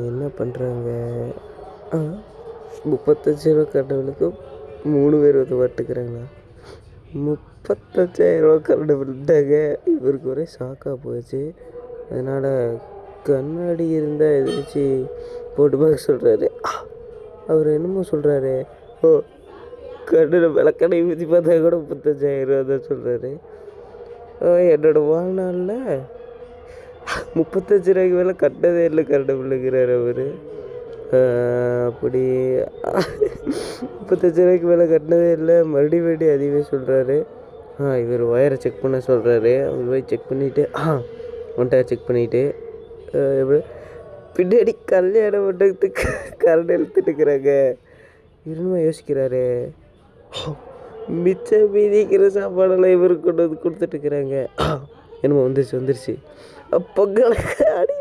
என்ன பண்ணுறாங்க? 35,000 கட்டவனுக்கு 3 பேர் வந்து மாட்டுக்கிறாங்களா? 35,000 கரண்ட் பில்ட்டாங்க. இவருக்கு ஒரே ஷாக்காக போச்சு. அதனால் கண்ணாடி இருந்தால் எதாச்சும் போட்டு பார்க்க சொல்கிறாரு. அவர் என்னமோ சொல்கிறாரு. ஓ, கண்ணில் விளக்கெண்ணெய் ஊற்றி பார்த்தா கூட 35,000 தான் சொல்கிறாரு. என்னோடய வாழ்நாளில் 35 ரூபாய்க்கு மேலே கட்டினதே இல்லை கரண்ட் பில்லுங்கிறார் அவர். அப்படி 35 ரூபாய்க்கு மேலே கட்டினதே இல்லை. மறுபடியும் அதிகமாக சொல்கிறாரு. இவர் ஒயரை செக் பண்ண சொல்கிறாரு. அவர் போய் செக் பண்ணிவிட்டு ஒன்றை செக் பண்ணிவிட்டு எப்படி பின்னாடி கல்யாண மண்டபத்துக்கு கரண்ட் இழுத்துட்டுருக்குறாங்க. இவருமா யோசிக்கிறாரு. மிச்சம் மீதிக்கிற சாப்பாடெல்லாம் இவருக்கு கொண்டு வந்து கொடுத்துட்டுருக்குறாங்க. என்னமோ வந்துருச்சு. பொங்கலுக்கு அடி